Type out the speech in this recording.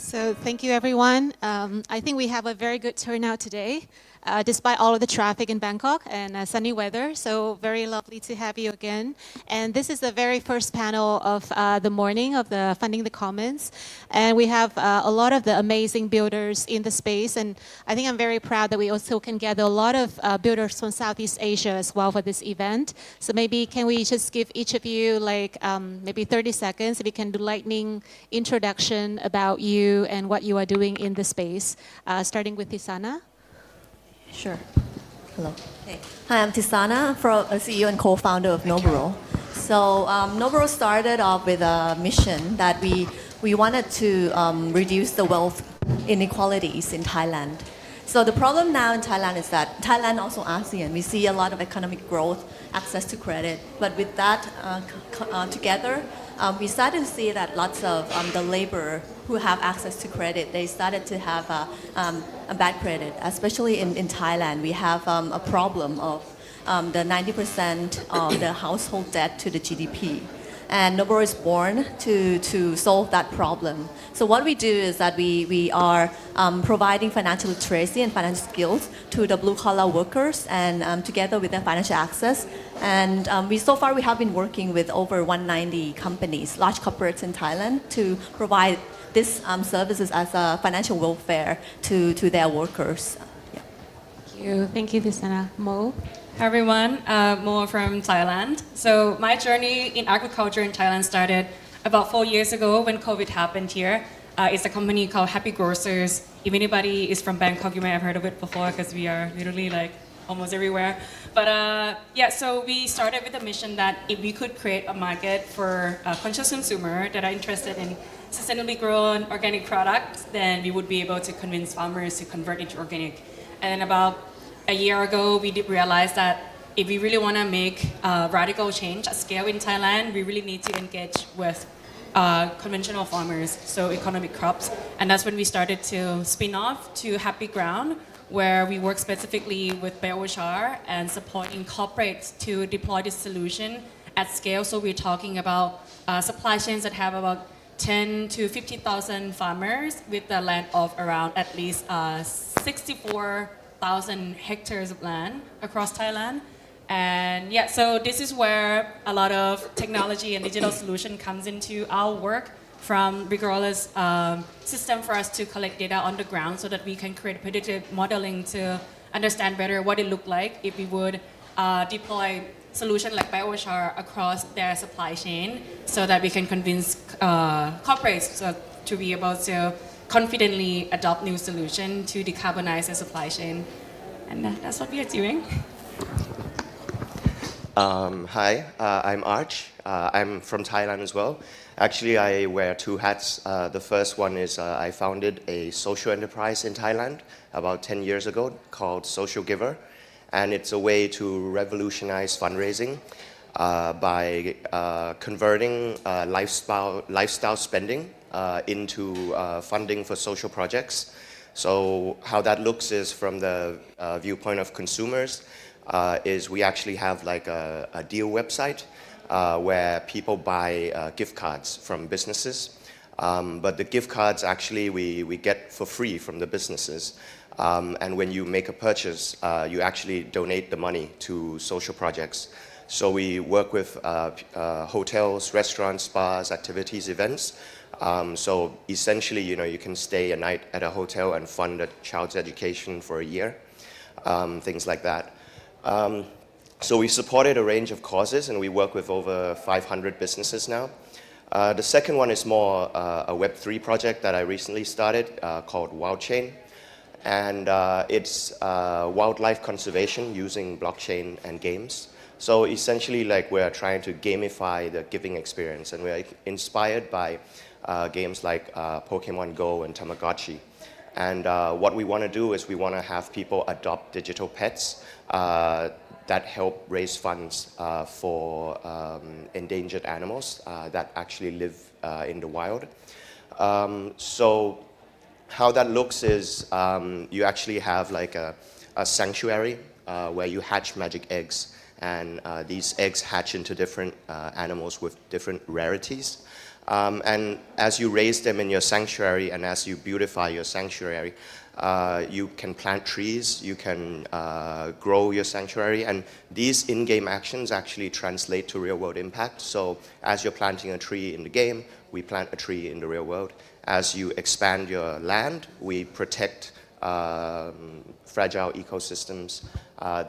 So thank you, everyone. I think we have a very good turnout today, despite all of the traffic in Bangkok and sunny weather. So very lovely to have you again. And this is the very first panel of the morning of the Funding the Commons. And we have a lot of the amazing builders in the space. And I think I'm very proud that we also can gather a lot of builders from Southeast Asia as well for this event. So maybe can we just give each of you like maybe 30 seconds if you can do lightning introduction about you and what you are doing in the space, starting with Thisana. Sure. Hello. Okay. Hi, I'm Thisana, CEO and co-founder of Noburo. So Noburo started off with a mission that we wanted to reduce the wealth inequalities in Thailand. So the problem now in Thailand is that Thailand, also ASEAN, we see a lot of economic growth, access to credit. But with that together, we started to see that lots of the labor who have access to credit, they started to have a bad credit. Especially in Thailand, we have a problem of the 90% of the household debt to the GDP. And Noburo is born to solve that problem. So what we do is that we are providing financial literacy and financial skills to the blue-collar workers and together with their financial access. And so far we have been working with over 190 companies, large corporates in Thailand, to provide these services as a financial welfare to their workers. Yeah. Thank you. Thank you, Thisana. Mo? Hi everyone, Mo from Thailand. So my journey in agriculture in Thailand started about 4 years ago when COVID happened here. It's a company called Happy Grocers. If anybody is from Bangkok, you may have heard of it before because we are literally like almost everywhere. But yeah, so we started with a mission that if we could create a market for conscious consumer that are interested in sustainably grown organic products, then we would be able to convince farmers to convert into organic. And about a year ago, we did realize that if we really want to make radical change at scale in Thailand, we really need to engage with conventional farmers, so economic crops. And that's when we started to spin off to Happy Ground, where we work specifically with biochar and supporting corporates to deploy this solution at scale. So we're talking about supply chains that have about 10 to 50,000 farmers with the land of around at least 64,000 hectares of land across Thailand. And yeah, so this is where a lot of technology and digital solution comes into our work, from rigorous system for us to collect data on the ground so that we can create predictive modeling to understand better what it looked like if we would deploy solution like biochar across their supply chain so that we can convince corporates to be able to confidently adopt new solution to decarbonize the supply chain. And that's what we are doing. Hi, I'm Arch. I'm from Thailand as well. Actually, I wear two hats. The first one is I founded a social enterprise in Thailand about 10 years ago called Social Giver. And it's a way to revolutionize fundraising by converting lifestyle spending into funding for social projects. So how that looks is from the viewpoint of consumers, is we actually have like a deal website where people buy gift cards from businesses. But the gift cards actually we get for free from the businesses. And when you make a purchase, you actually donate the money to social projects. So we work with hotels, restaurants, spas, activities, events. So essentially, you can stay a night at a hotel and fund a child's education for a year, things like that. So we supported a range of causes and we work with over 500 businesses now. The second one is more a Web3 project that I recently started called Wildchain. And it's wildlife conservation using blockchain and games. So essentially, like, we're trying to gamify the giving experience, and we're inspired by games like Pokemon Go and Tamagotchi. And what we want to do is we want to have people adopt digital pets that help raise funds for endangered animals that actually live in the wild. So how that looks is you actually have like a sanctuary where you hatch magic eggs, and these eggs hatch into different animals with different rarities. And as you raise them in your sanctuary and as you beautify your sanctuary, you can plant trees, you can grow your sanctuary, and these in-game actions actually translate to real-world impact. So as you're planting a tree in the game, we plant a tree in the real world. As you expand your land, we protect fragile ecosystems that